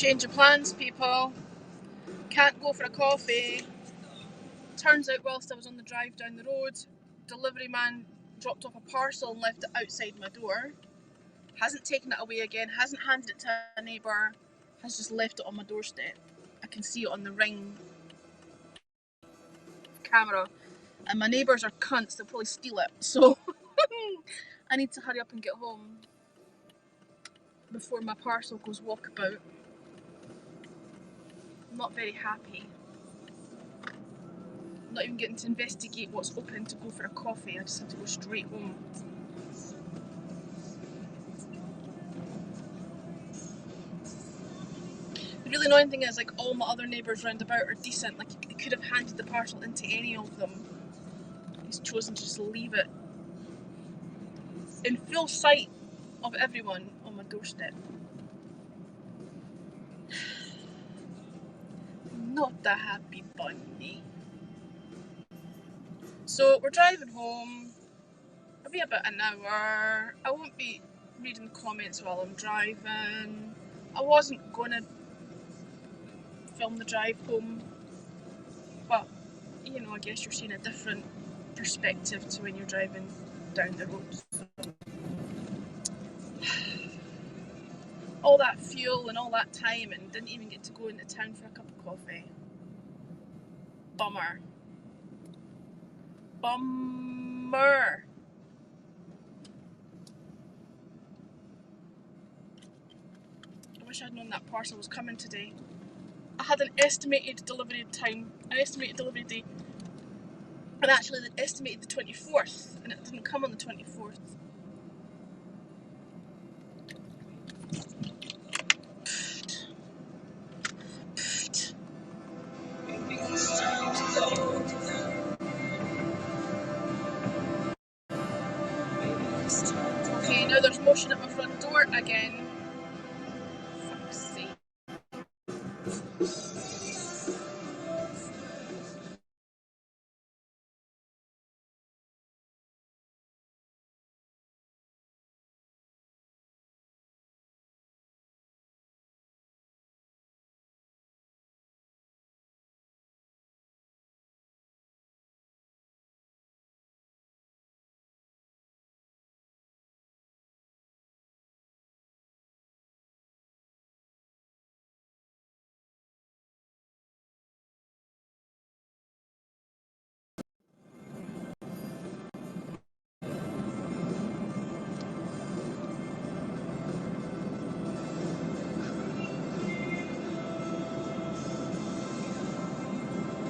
Change of plans, people. Can't go for a coffee. Turns out whilst I was on the drive down the road, delivery man dropped off a parcel and left it outside my door. Hasn't taken it away again, hasn't handed it to a neighbour, has just left it on my doorstep. I can see it on the Ring camera. And my neighbours are cunts, they'll probably steal it. So I need to hurry up and get home before my parcel goes walkabout. I'm not very happy. I'm not even getting to investigate what's open to go for a coffee. I just have to go straight home. The really annoying thing is, like, all my other neighbours round about are decent. Like, he could have handed the parcel into any of them. He's chosen to just leave it in full sight of everyone on my doorstep. Not a happy bunny. So we're driving home. It'll be about an hour. I won't be reading the comments while I'm driving. I wasn't gonna film the drive home, but you know, I guess you're seeing a different perspective to when you're driving down the road. So, all that fuel and all that time, and didn't even get to go into town for a cup of coffee. Bummer. Bummer. I wish I'd known that parcel was coming today. I had an estimated delivery time, an estimated delivery day, and actually they estimated the 24th, and it didn't come on the 24th. Okay, now there's motion at my front door again. Fuck's sake.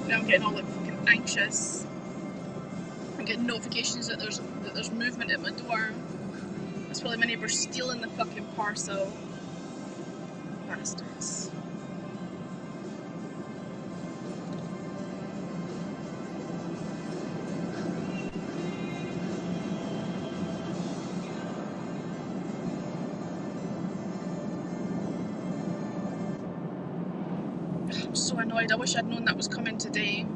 Now I'm getting all like fucking anxious. I'm getting notifications that there's movement at my door. That's probably my neighbour stealing the fucking parcel. Bastards. I'm so annoyed. I wish I'd known that was coming today.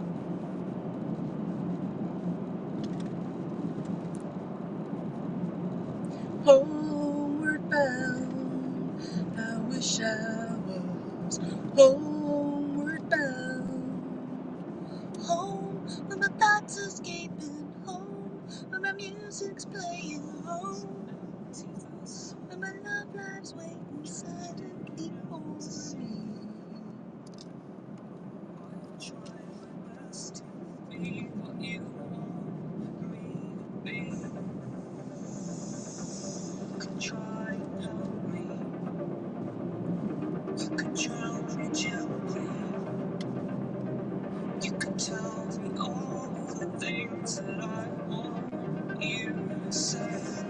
Homeward bound, I wish I was homeward bound. Home, where my thoughts escaping. Home, where my music's playing. Home, where my love life's waiting silently for me. Try and help me. You could tell me gently. You could tell me all the things that I want you to say.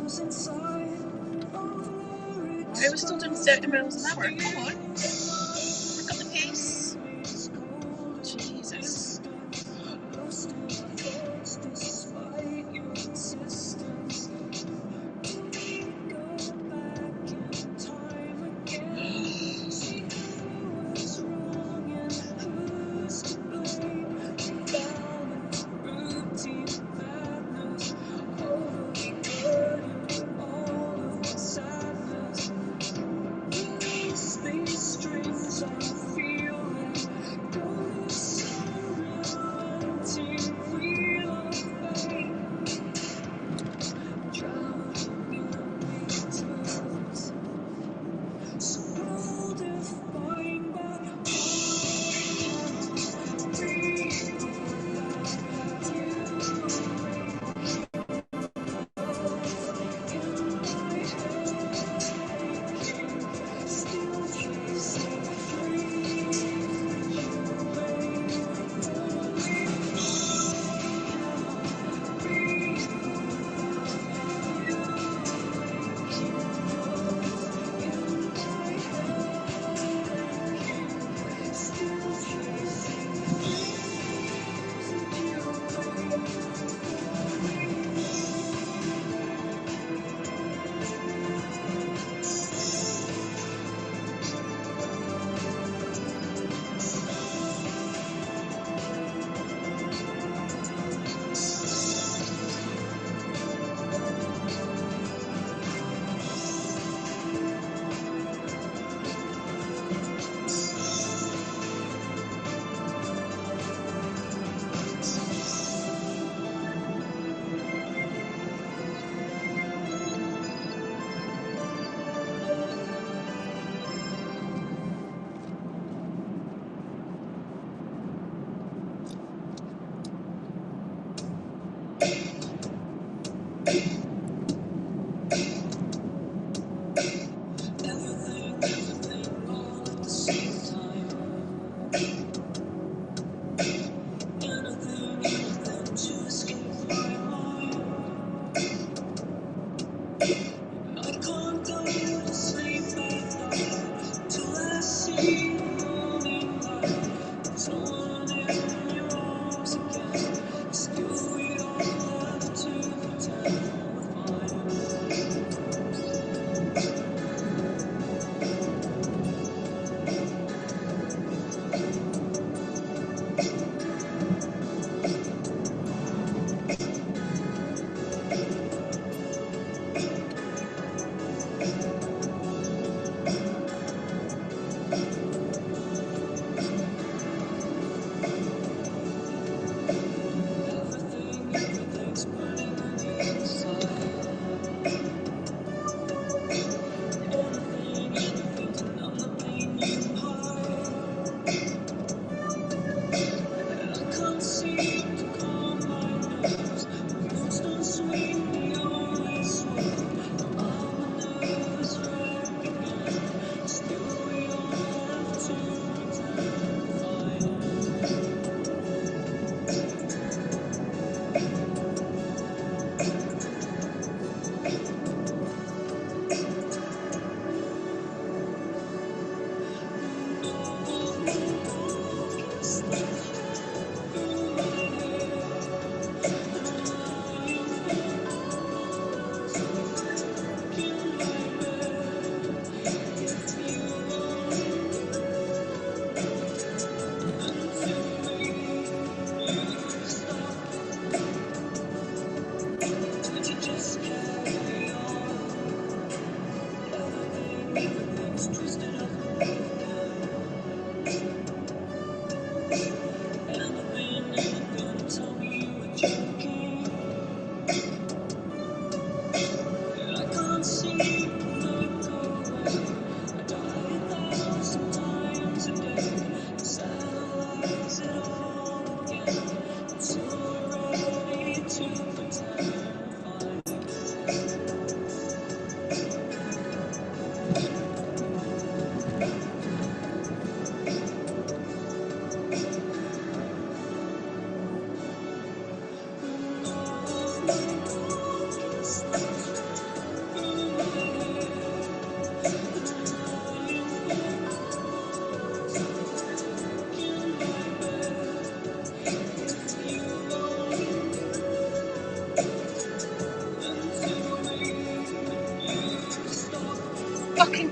I was still doing 30 miles an hour. Come on. Look at the pace. Jesus.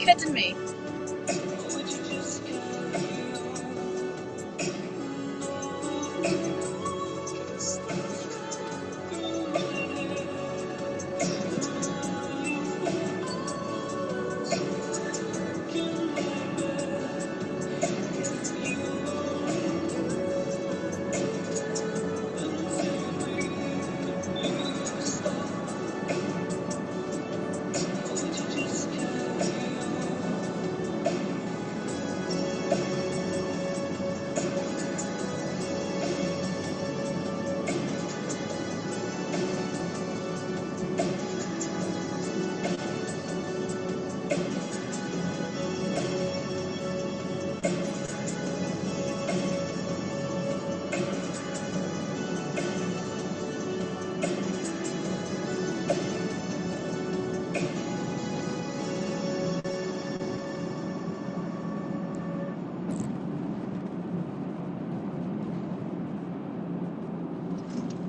kidding me?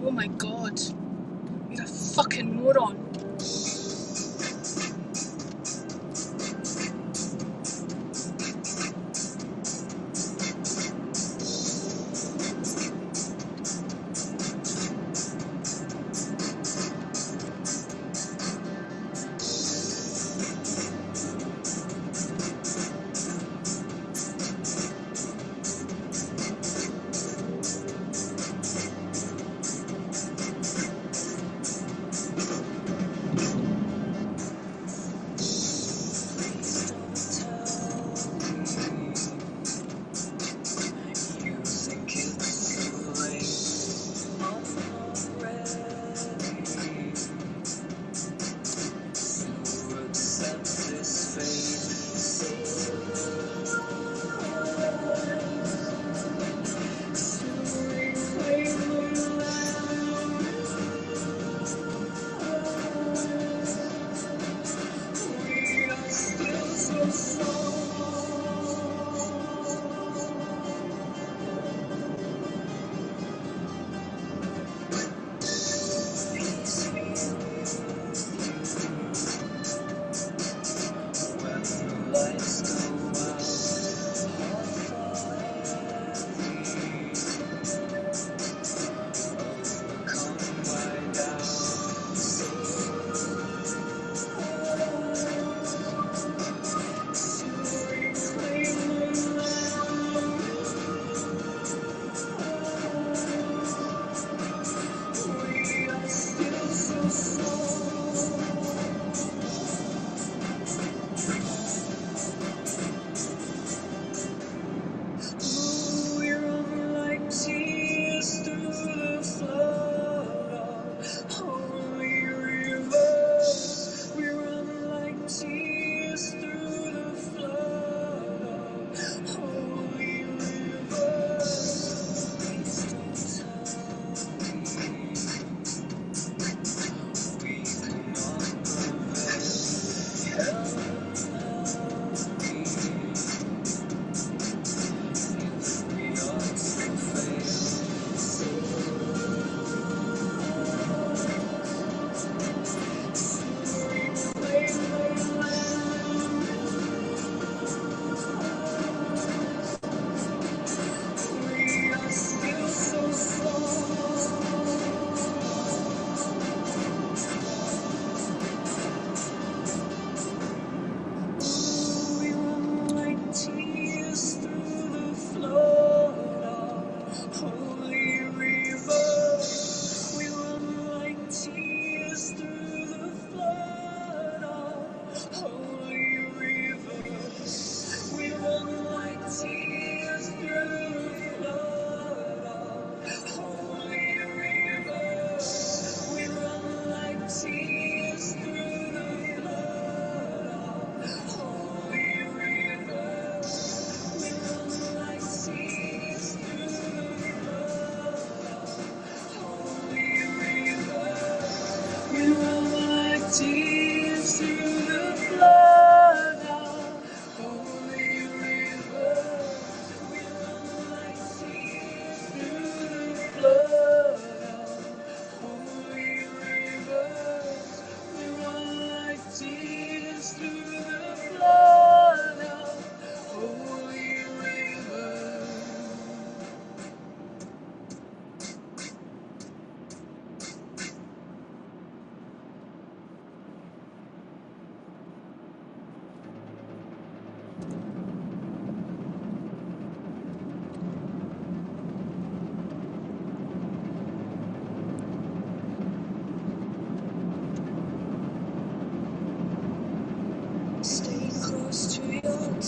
Oh my god. You're a fucking moron.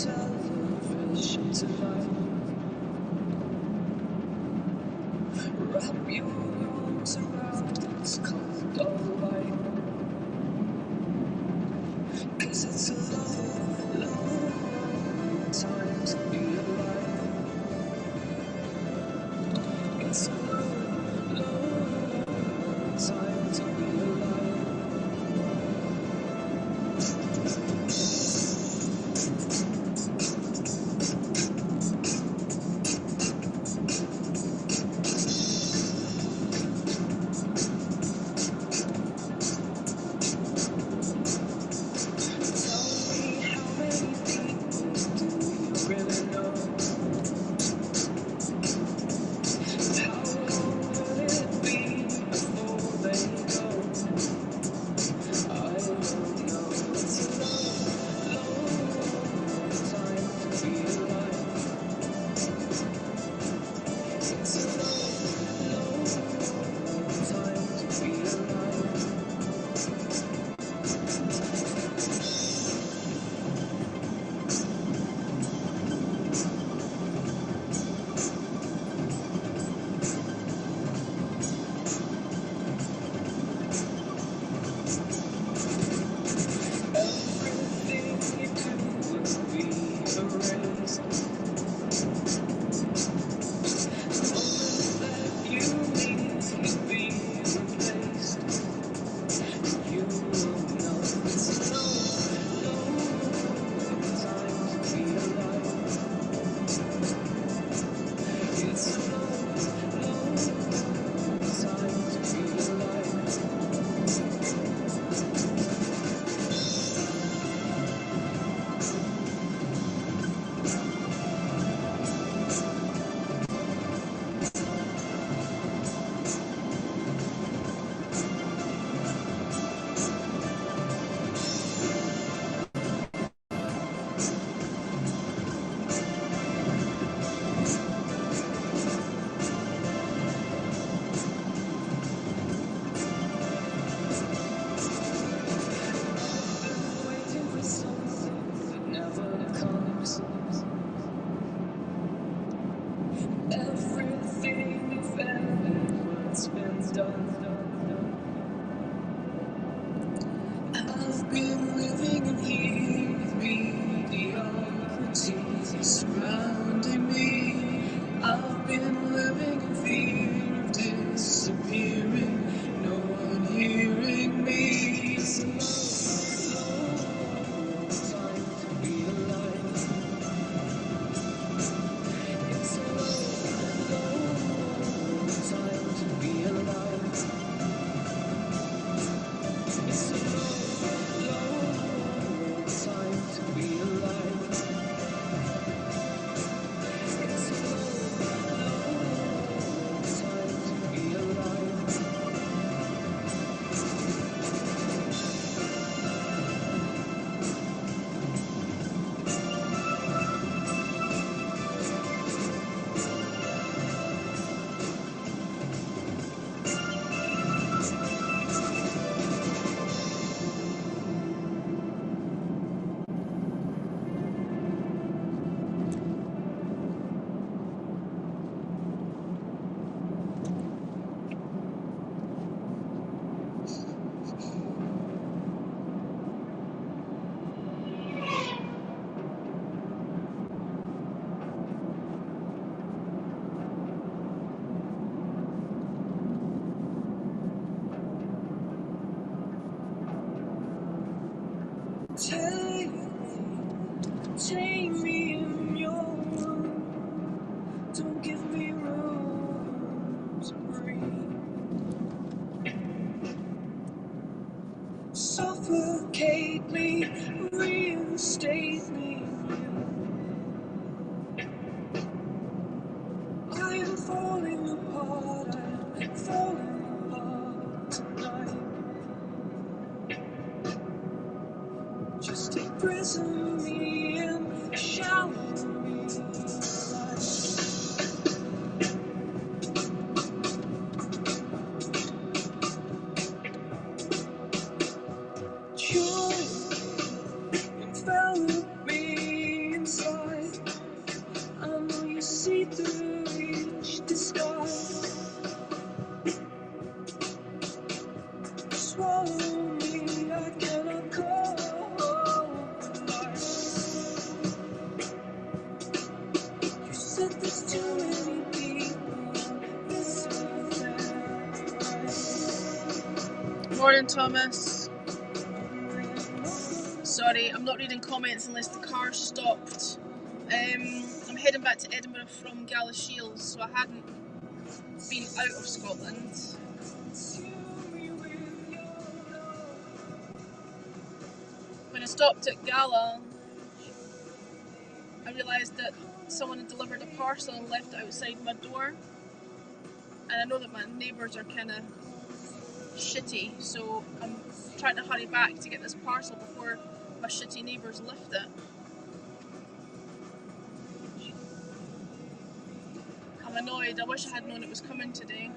television tonight. Wrap your arms around this cold of light. 'Cause it's a long, long time to be alive. It's a long, long time to be alive. I've been living in here with mediocrity surrounding me. I've been living in fear of disappearing, no one hearing me. It's a long time to be alive. It's a long time to be alive. It's a long time to be alive. It's a long time to be alive. Take me in your room. Don't give me room to breathe. Suffocate me, reinstate me. I am falling apart, I am falling apart tonight. Just imprison me and shower me with light. Joy envelop me in Morning, Thomas. Sorry, I'm not reading comments unless the car stopped. I'm heading back to Edinburgh from Galashiels, so I hadn't been out of Scotland. When I stopped at Gala, I realised that someone had delivered a parcel and left it outside my door. And I know that my neighbours are kind of shitty, so I'm trying to hurry back to get this parcel before my shitty neighbours lift it. I'm annoyed. I wish I had known it was coming today.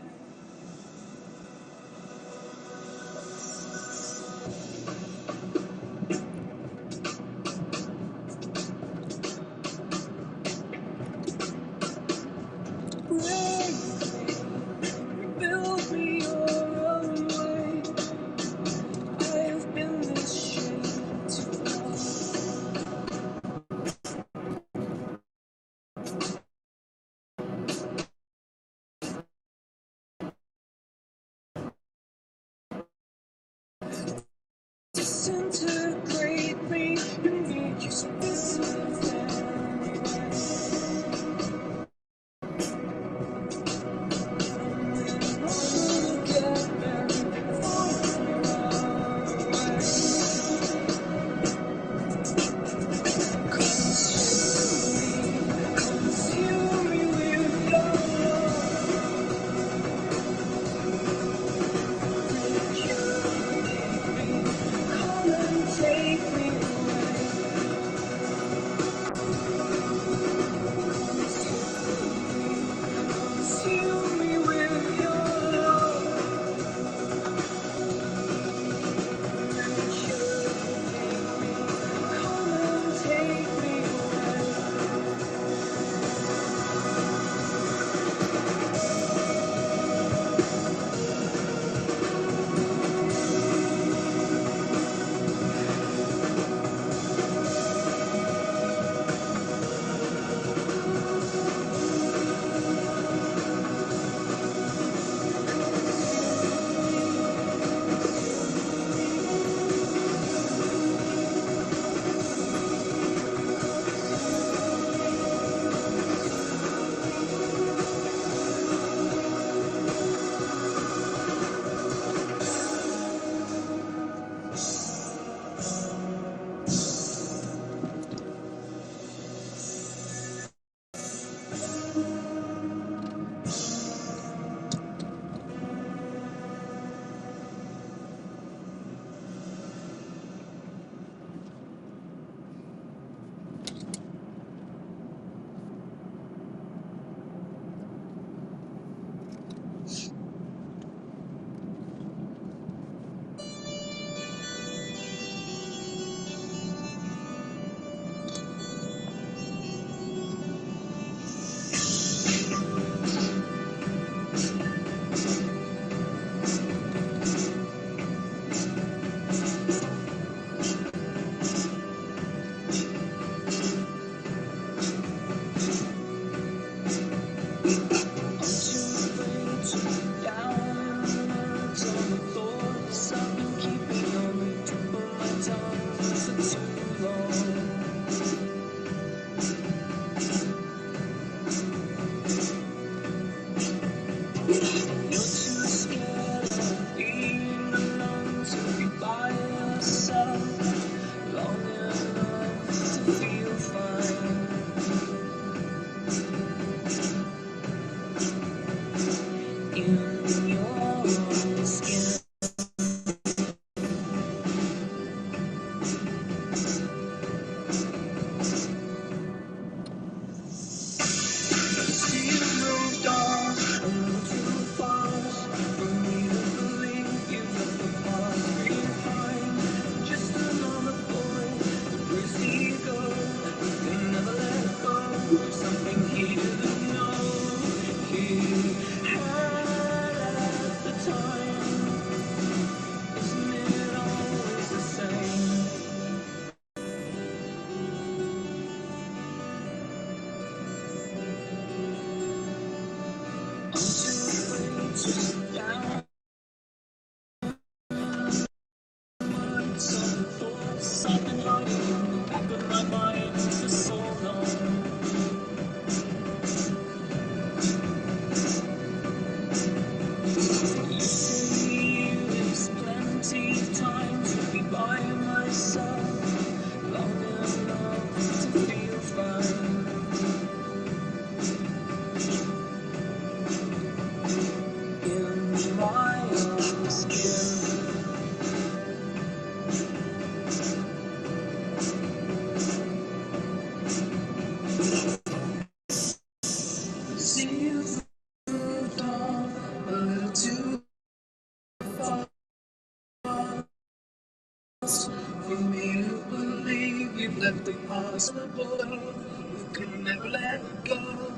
For me to believe you've left the past possible, you can never let go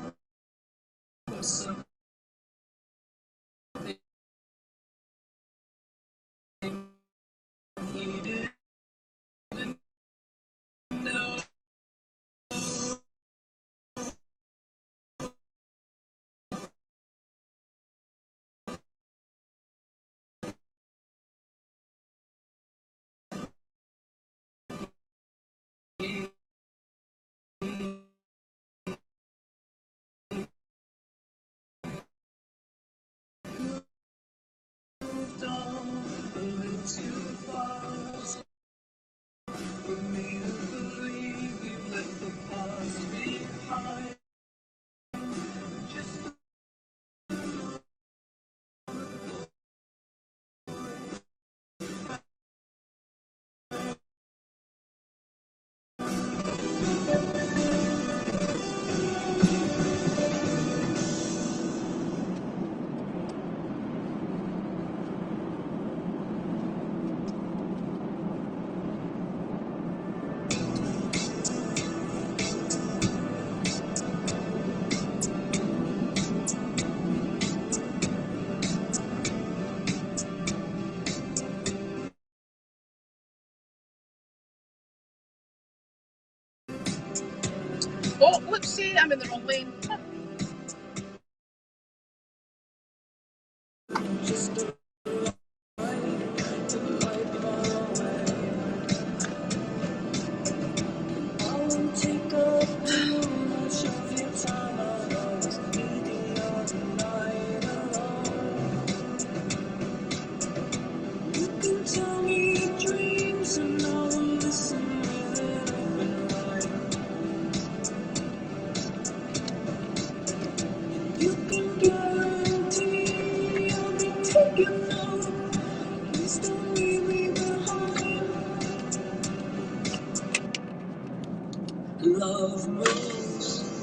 of something you didn't know. Moved on a little too fast. For me to believe you've left the past behind. Just Oh, whoopsie, I'm in the wrong lane. just to light my way. I won't take up too much of your time. I'll always need the other night alone. You can tell me your dreams and I will listen with an open mind. You can guarantee I'll be taking note. Please don't leave me behind. Love moves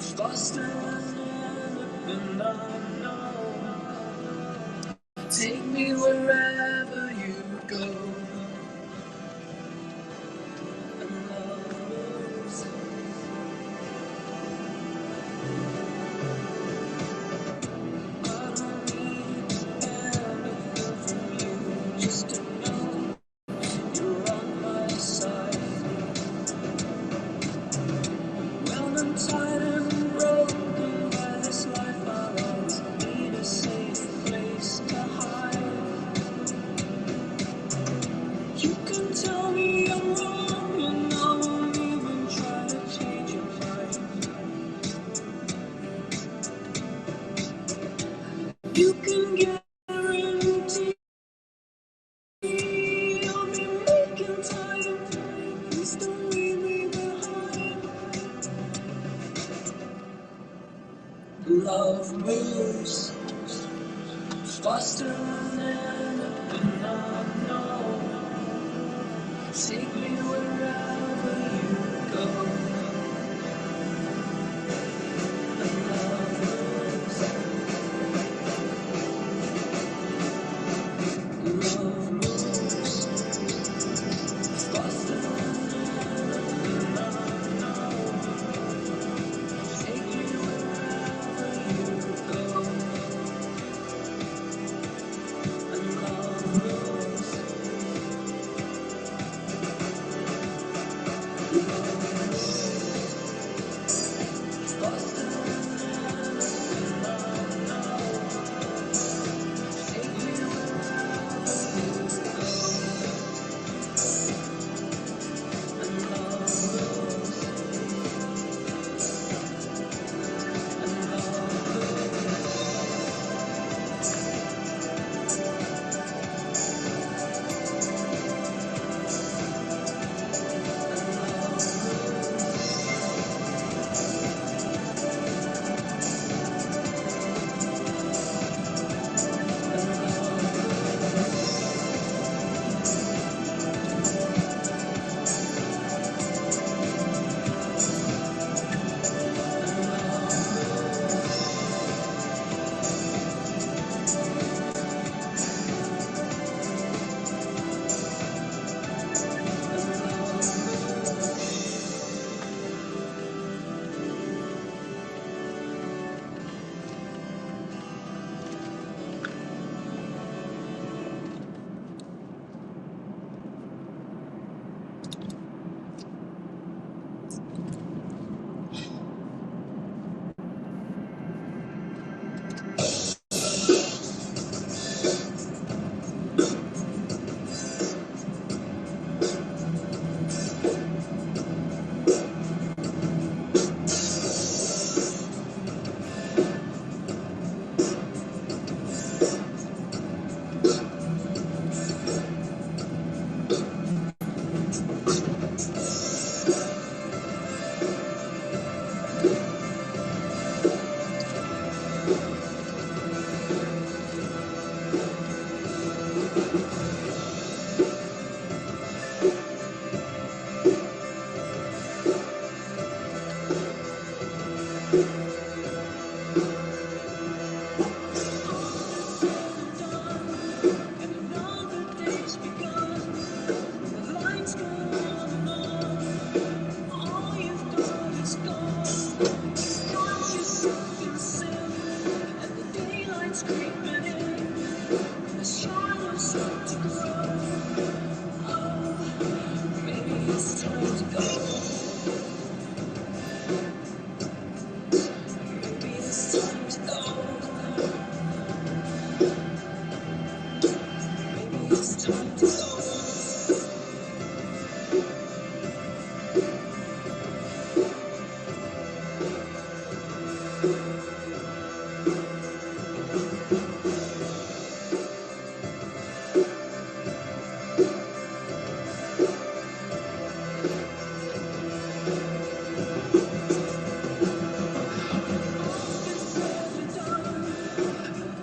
faster than anything I know. Take me wherever you go. And love moves. I don't need anything from you, just to know you're on my side. When I'm tired and broken by this life, I'll always need a safe place to hide. You can tell me I'm wrong, and I won't even try to change your mind. You can guarantee I'll be making time. Please don't leave me behind. Love moves faster than anything I know. Take me wherever you go. And love moves. Love moves faster than anything I know. Take me wherever you go. And love moves.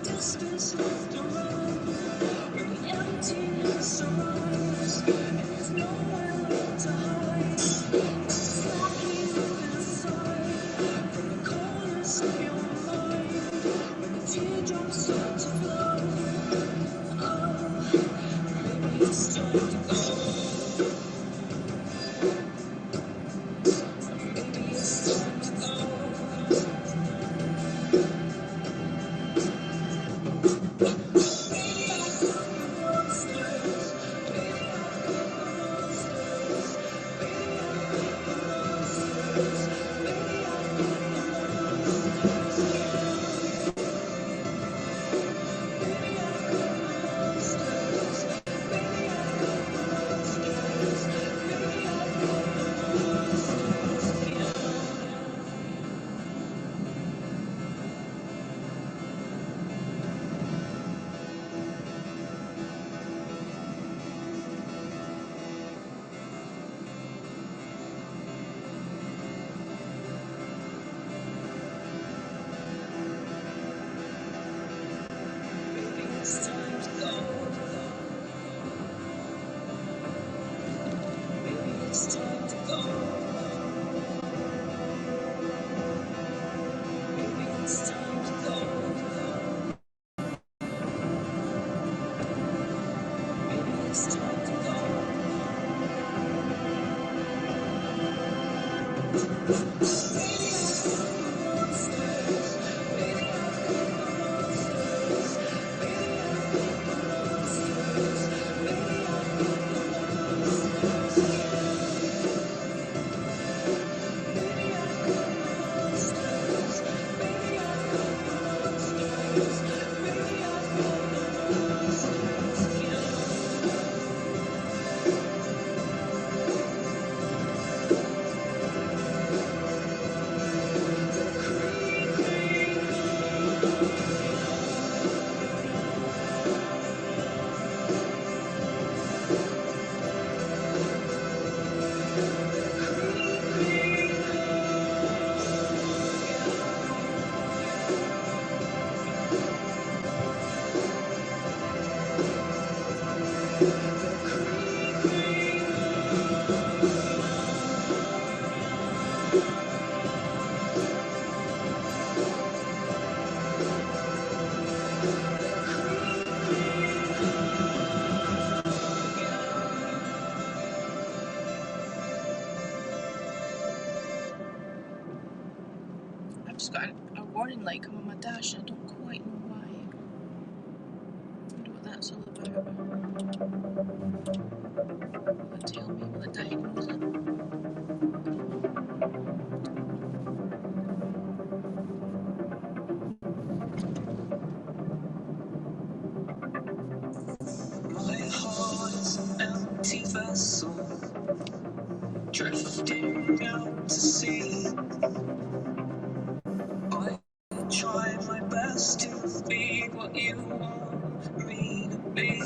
Distance left around, where the emptiness arrives, and there's nowhere left to hide. It's locking up inside, from the corners of your mind, when the teardrops start to flow. Oh, maybe it's time to go. Maybe it's time to go. It's time to go. Maybe it's time to go. Maybe it's time to go. Maybe it's time to go. I've just got a warning light come on my dash and I don't quite know why. I wonder what that's all about. Will it tell me? Will it diagnose it? My heart is an empty vessel, drifting out to sea. I try my best to be what you want me to be.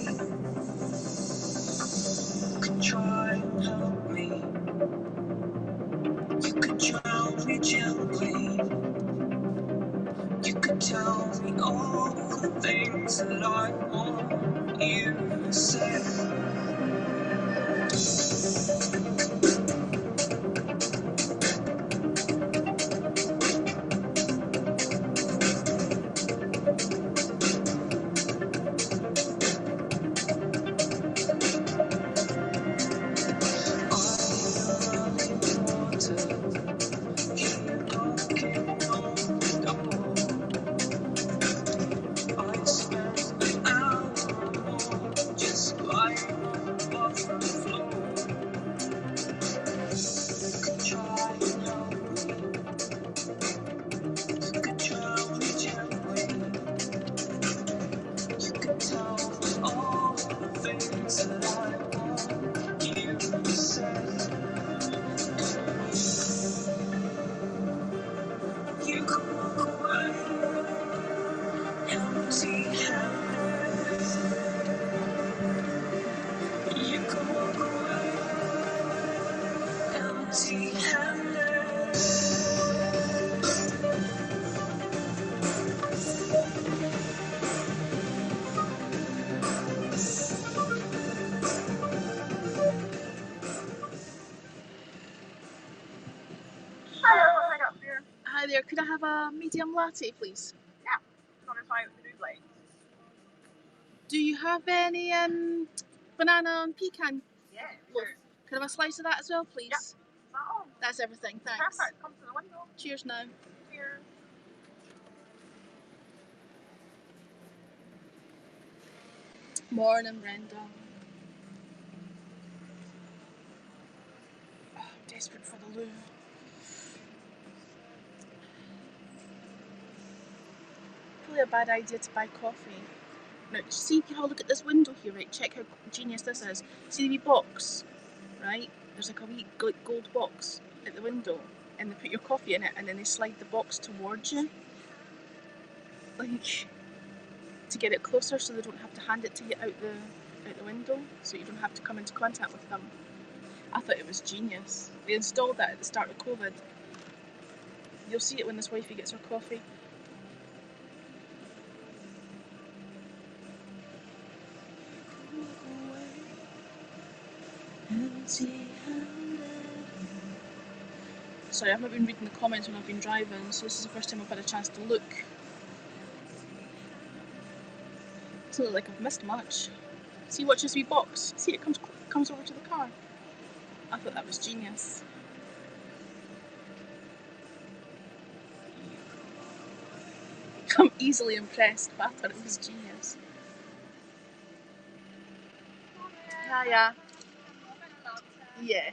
You could try and help me. You could drown me gently. You could tell me all the things that I want you to say. I spent an hour Hi there, could I have a medium latte, please? Yeah. You want to try it with the blade? Do you have any banana and pecan Yeah. loaf? Could I have a slice of that as well, please? Yep. Is that all? That's everything, thanks. Perfect. Come to the window. Cheers now. Cheers. Morning, Brenda. Oh, I'm desperate for the loo. Probably a bad idea to buy coffee. Now, see, have a look at this window here, right? Check how genius this is. See the wee box, right? There's like a wee gold box at the window, and they put your coffee in it, and then they slide the box towards you, like to get it closer, so they don't have to hand it to you out the window, so you don't have to come into contact with them. I thought it was genius. They installed that at the start of COVID. You'll see it when this wifey gets her coffee. Sorry, I've not been reading the comments when I've been driving, so this is the first time I've had a chance to look. Doesn't look like I've missed much. See, watch this wee box. See, it comes over to the car. I thought that was genius. I'm easily impressed, but I thought it was genius. Hiya. Yeah.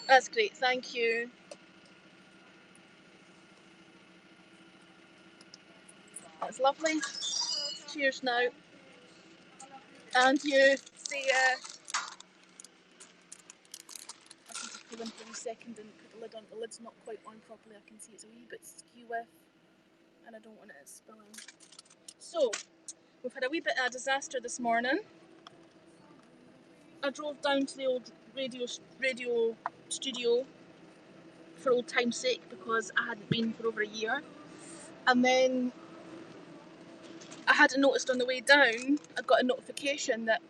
That's great, thank you. That's lovely. Cheers now. And you. See ya. I can just pull in for a second and put the lid on. The lid's not quite on properly. I can see it's a wee bit skew with, and I don't want it spilling. So, we've had a wee bit of a disaster this morning. I drove down to the old radio studio for old time's sake because I hadn't been for over a year. And then I hadn't noticed on the way down, I got a notification that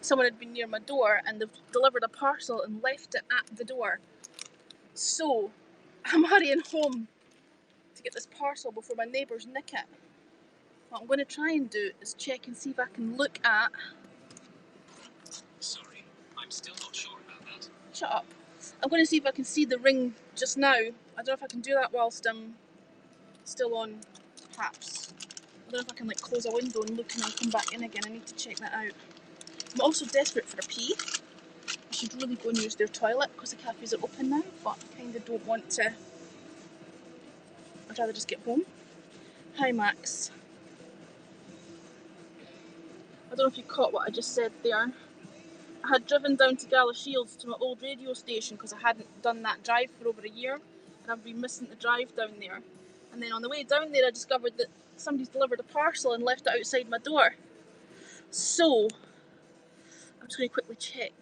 someone had been near my door and they've delivered a parcel and left it at the door. So I'm hurrying home to get this parcel before my neighbours nick it. What I'm going to try and do is check and see if I can look at... Sorry, I'm still not sure about that. Shut up. I'm going to see if I can see the ring just now. I don't know if I can do that whilst I'm still on perhaps. I don't know if I can like close a window and look and then come back in again. I need to check that out. I'm also desperate for a pee. I should really go and use their toilet because the cafes are open now, but I kind of don't want to. I'd rather just get home. Hi Max. I don't know if you caught what I just said there. I had driven down to Galashiels to my old radio station because I hadn't done that drive for over a year and I've been missing the drive down there. And then on the way down there I discovered that somebody's delivered a parcel and left it outside my door. So, I'm just going to quickly check.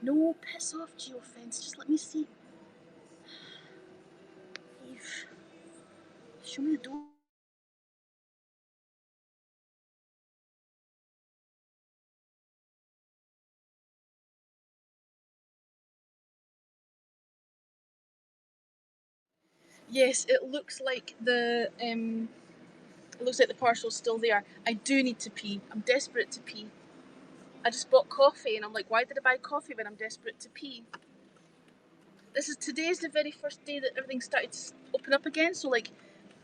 No, piss off, geofence. Just let me see. Show me the door. Yes, it looks like the parcel's still there. I do need to pee. I'm desperate to pee. I just bought coffee and I'm like, why did I buy coffee when I'm desperate to pee? Today's the very first day that everything started to open up again. So like,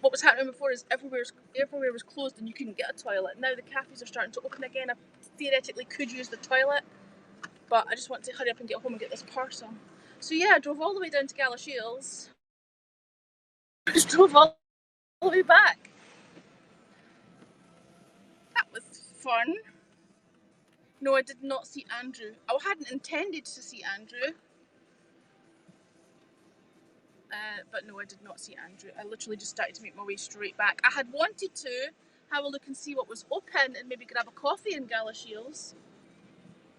what was happening before is everywhere was closed and you couldn't get a toilet. Now the cafes are starting to open again. I theoretically could use the toilet, but I just want to hurry up and get home and get this parcel. So yeah, I drove all the way down to Galashiels. I just drove all the way back. That was fun. No, I did not see Andrew. I hadn't intended to see Andrew. But no, I did not see Andrew. I literally just started to make my way straight back. I had wanted to, have a look and see what was open and maybe grab a coffee in Galashiels.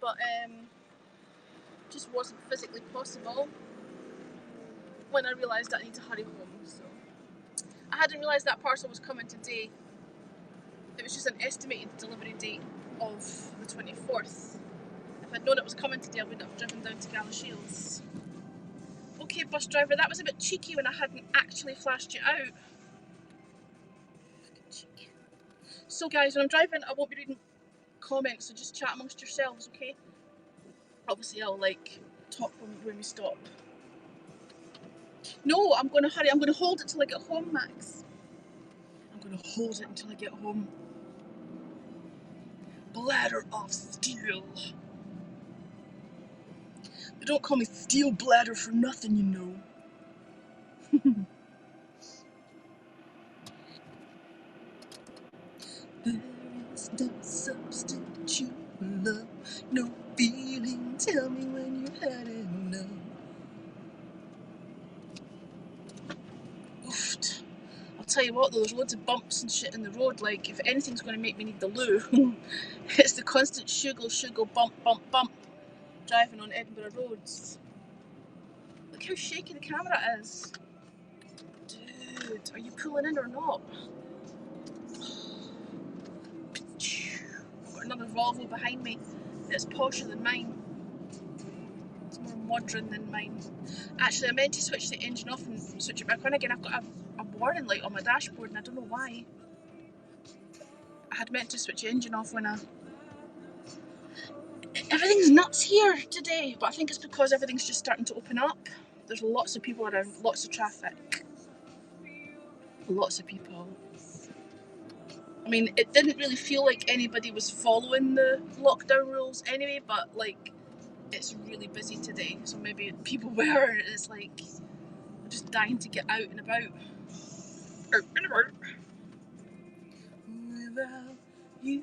But just wasn't physically possible when I realised that I need to hurry home. So I hadn't realised that parcel was coming today. It was just an estimated delivery date of the 24th. If I'd known it was coming today, I wouldn't have driven down to Galashiels. Okay, bus driver, that was a bit cheeky when I hadn't actually flashed you out. So guys, when I'm driving, I won't be reading comments, so just chat amongst yourselves, okay? Obviously, I'll talk when we stop. No, I'm going to hurry. I'm going to hold it till I get home, Max. I'm going to hold it until I get home. Bladder of steel. They don't call me steel bladder for nothing, you know. There is no substitute for love, no feeling. Tell me when you had enough. Oofed. I'll tell you what though, there's loads of bumps and shit in the road. Like, if anything's going to make me need the loo, it's the constant shuggle, bump driving on Edinburgh roads. Look how shaky the camera is. Dude, are you pulling in or not? I've got another Volvo behind me that's posher than mine. It's more modern than mine. Actually, I meant to switch the engine off and switch it back on again. I've got a warning light on my dashboard and I don't know why. I had meant to switch the engine off when everything's nuts here today, but I think it's because everything's just starting to open up. There's lots of people around, lots of traffic. Lots of people. I mean, it didn't really feel like anybody was following the lockdown rules anyway, but like, it's really busy today, so maybe people were, it's like, just dying to get out and about. Without you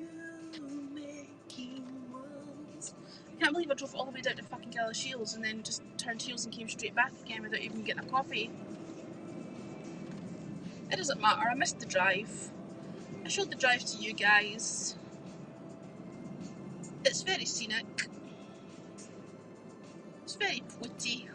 making ones. I can't believe I drove all the way down to fucking Galashiels and then just turned heels and came straight back again without even getting a coffee. It doesn't matter, I missed the drive. I showed the drive to you guys. It's very scenic. It's very pretty.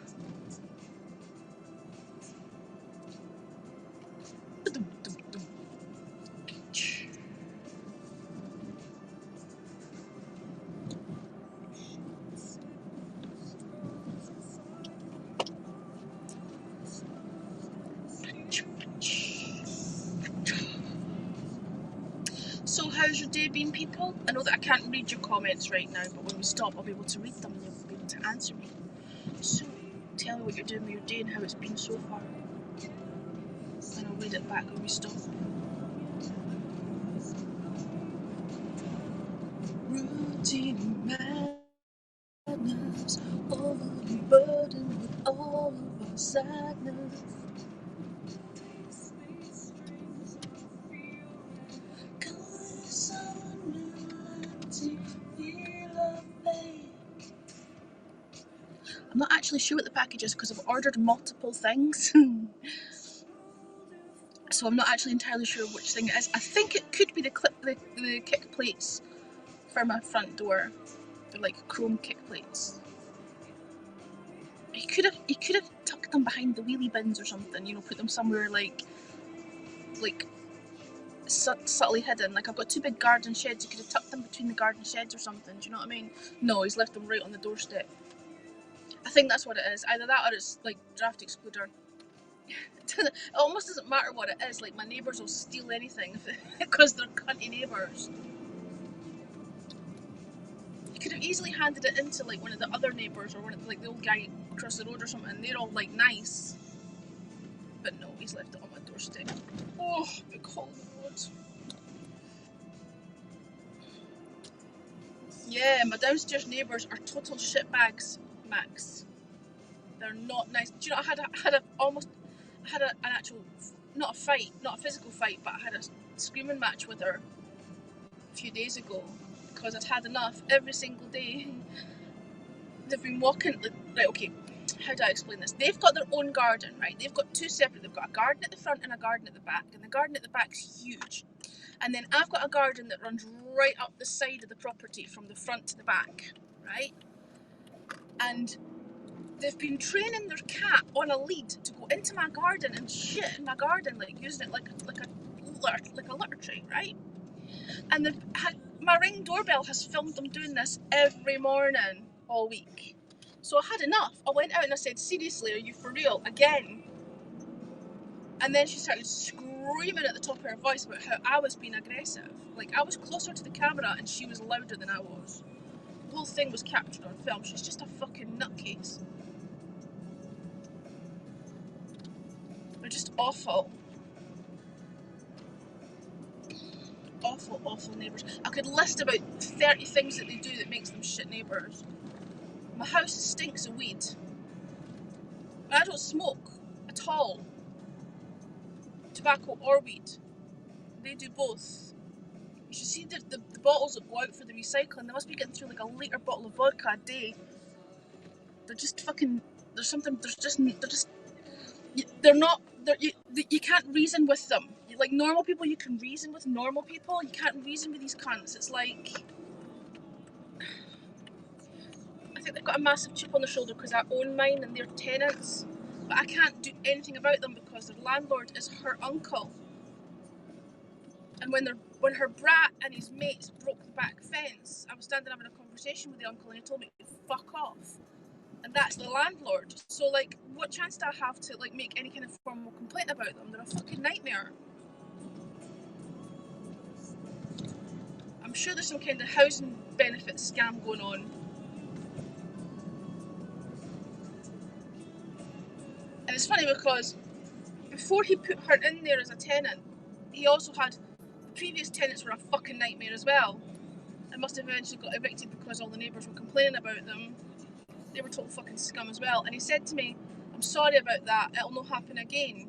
So how's your day been, people? I know that I can't read your comments right now, but when we stop I'll be able to read them and you'll be able to answer me. So tell me what you're doing with your day and how it's been so far. And I'll read it back when we stop. Routine madness, overly burdened with all of our sadness. I'm not actually sure what the package is because I've ordered multiple things. So I'm not actually entirely sure which thing it is. I think it could be the kick plates for my front door. They're like chrome kick plates. You could have tucked them behind the wheelie bins or something, you know, put them somewhere like subtly hidden. Like, I've got two big garden sheds, you could have tucked them between the garden sheds or something, do you know what I mean? No, he's left them right on the doorstep. I think that's what it is. Either that or it's like draft excluder. It almost doesn't matter what it is, like my neighbours will steal anything because they're cunty neighbours. You could have easily handed it into like one of the other neighbours or one of like the old guy across the road or something, and they're all like nice. But no, he's left it on my doorstep. Oh, big hole in the road. Yeah, my downstairs neighbours are total shitbags, Max. They're not nice. Do you know, I had an actual, not a fight, not a physical fight, but I had a screaming match with her a few days ago because I'd had enough every single day. They've been walking, right, okay, how do I explain this? They've got their own garden, right? They've got two separate, they've got a garden at the front and a garden at the back, and the garden at the back's huge. And then I've got a garden that runs right up the side of the property from the front to the back, right? And they've been training their cat on a lead to go into my garden and shit in my garden, like using it like a litter tray, right? And my Ring doorbell has filmed them doing this every morning all week. So I had enough. I went out and I said, seriously, are you for real? Again. And then she started screaming at the top of her voice about how I was being aggressive. Like, I was closer to the camera and she was louder than I was. The whole thing was captured on film. She's just a fucking nutcase. They're just awful. Awful, awful neighbours. I could list about 30 things that they do that makes them shit neighbours. My house stinks of weed. I don't smoke at all. Tobacco or weed. They do both. You should see the bottles that go out for the recycling. They must be getting through like a litre bottle of vodka a day. They're just fucking. You can't reason with them. Like normal people, you can reason with normal people. You can't reason with these cunts. It's like. I think they've got a massive chip on their shoulder because I own mine and they're tenants. But I can't do anything about them because their landlord is her uncle. And when her brat and his mates broke the back fence, I was standing having a conversation with the uncle and he told me to fuck off. And that's the landlord. So like, what chance do I have to like make any kind of formal complaint about them? They're a fucking nightmare. I'm sure there's some kind of housing benefit scam going on. And it's funny because before he put her in there as a tenant, he also had previous tenants were a fucking nightmare as well. And must have eventually got evicted because all the neighbours were complaining about them. They were total fucking scum as well. And he said to me, I'm sorry about that, it'll not happen again.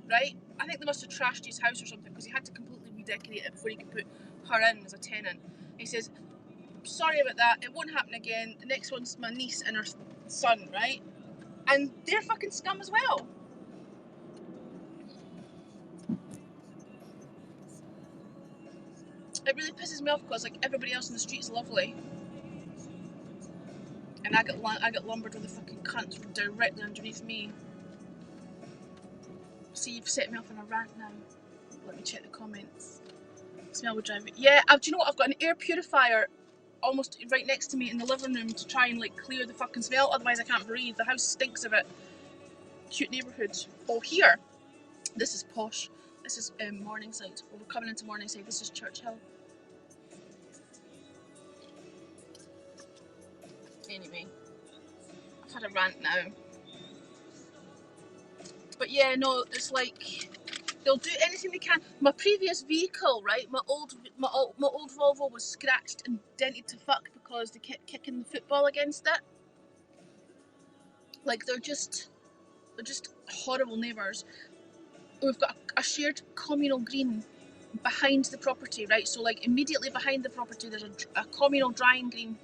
Right? I think they must have trashed his house or something because he had to completely redecorate it before he could put her in as a tenant. He says, sorry about that, it won't happen again. The next one's my niece and her son, right? And they're fucking scum as well. It really pisses me off because like everybody else in the street is lovely. And I get lumbered with a fucking cunt directly underneath me. See, you've set me off on a rant now. Let me check the comments. Smell would drive it. Yeah, do you know what? I've got an air purifier almost right next to me in the living room to try and like clear the fucking smell. Otherwise, I can't breathe. The house stinks of it. Cute neighbourhood. Oh, here. This is posh. This is Morningside. Well, we're coming into Morningside. This is Churchill. Anyway, I've had a rant now. But yeah, no, it's like they'll do anything they can. My previous vehicle, right? My old Volvo was scratched and dented to fuck because they kept kicking the football against it. Like they're just horrible neighbours. We've got a shared communal green behind the property, right? So like immediately behind the property, there's a communal drying green,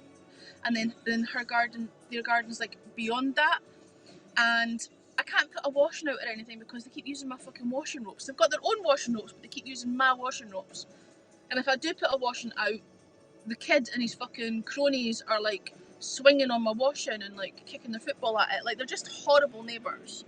and then their garden's like beyond that, and I can't put a washing out or anything because they keep using my fucking washing ropes. They've got their own washing ropes, but they keep using my washing ropes. And if I do put a washing out, the kid and his fucking cronies are like swinging on my washing and like kicking their football at it. Like they're just horrible neighbours.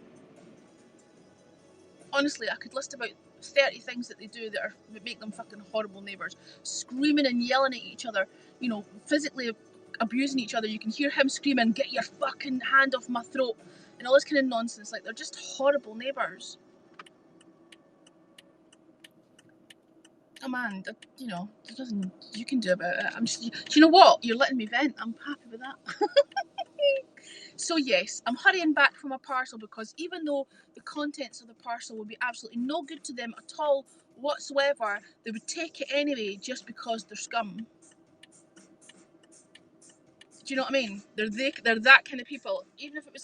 Honestly, I could list about 30 things that they do that make them fucking horrible neighbours. Screaming and yelling at each other, you know, physically abusing each other. You can hear him screaming, get your fucking hand off my throat, and all this kind of nonsense. Like, they're just horrible neighbours. Oh man, you know, there's nothing you can do about it. Do you know what? You're letting me vent. I'm happy with that. So yes, I'm hurrying back from a parcel because even though the contents of the parcel will be absolutely no good to them at all whatsoever, they would take it anyway just because they're scum. Do you know what I mean? They're that kind of people. Even if it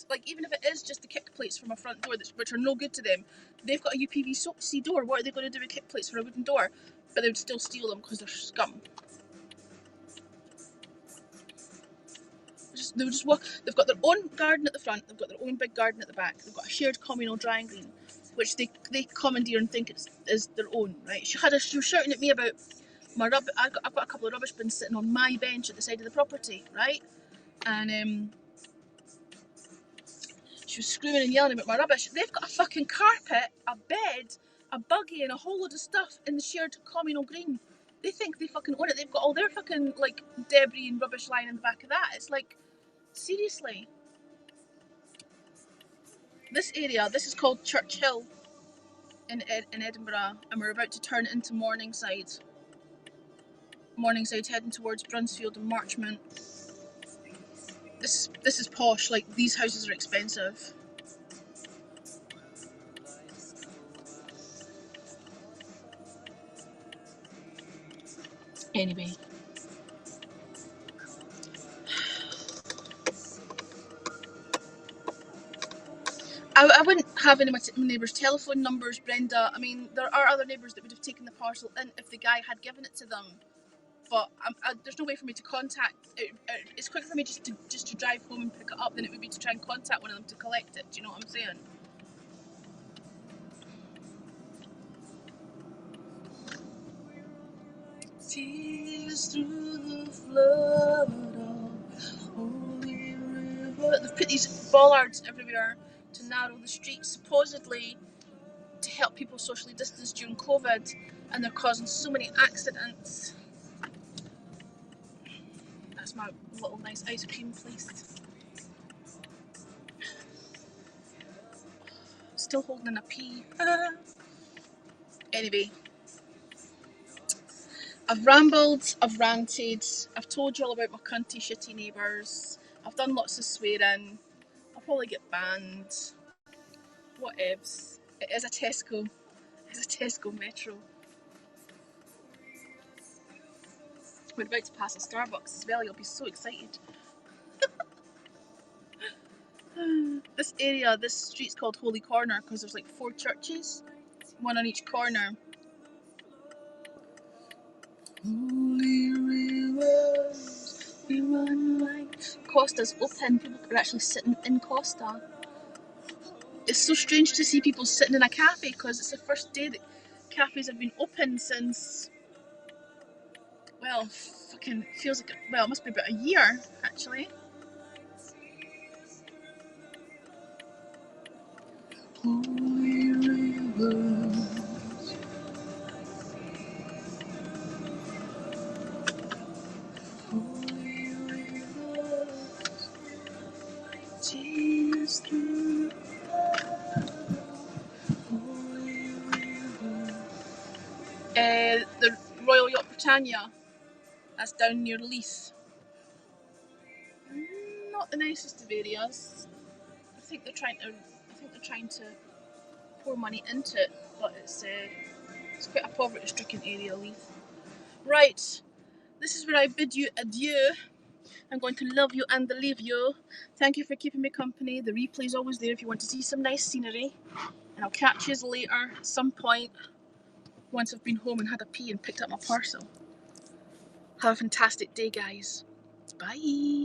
is just the kick plates from a front door which are no good to them, they've got a UPVC door. What are they going to do with kick plates for a wooden door? But they would still steal them because they're scum. They would they've got their own garden at the front, they've got their own big garden at the back, they've got a shared communal drying green, which they commandeer and think is their own, right? She was shouting at me about my rubbish. I've got a couple of rubbish bins sitting on my bench at the side of the property, right? And she was screaming and yelling about my rubbish. They've got a fucking carpet, a bed, a buggy, and a whole load of stuff in the shared communal green. They think they fucking own it. They've got all their fucking like debris and rubbish lying in the back of that. It's like, seriously. This area, this is called Church Hill in Edinburgh, and we're about to turn it into Morningside. Morningside heading towards Brunsfield and Marchmont. This is posh. Like, these houses are expensive. Anyway. I wouldn't have any of my neighbours' telephone numbers, Brenda. I mean, there are other neighbours that would have taken the parcel in if the guy had given it to them. But there's no way for me to contact. It's quicker for me just to drive home and pick it up than it would be to try and contact one of them to collect it. Do you know what I'm saying? Tears through the flood of holy river. They've put these bollards everywhere to narrow the streets, supposedly to help people socially distance during COVID, and they're causing so many accidents. That's my little nice ice cream place. Still holding a pee. Anyway, I've rambled, I've ranted, I've told you all about my cunty shitty neighbours, I've done lots of swearing, I'll probably get banned. Whatevs. It is a Tesco. It's a Tesco Metro. We're about to pass a Starbucks as well, you'll be so excited. This area, this street's called Holy Corner because there's like 4 churches, one on each corner. Holy rivers, we run like... Costa's open, people are actually sitting in Costa. It's so strange to see people sitting in a cafe because it's the first day that cafes have been open since, well, fucking feels like, well, it must be about a year actually. Holy rivers, holy rivers, tears through holy rivers. The Royal Yacht Britannia, that's down near Leith. Not the nicest of areas. I think they're trying to pour money into it, but it's quite a poverty-stricken area, Leith. Right, this is where I bid you adieu. I'm going to love you and leave you. Thank you for keeping me company. The replay's always there if you want to see some nice scenery. And I'll catch you later at some point once I've been home and had a pee and picked up my parcel. Have a fantastic day, guys. Bye.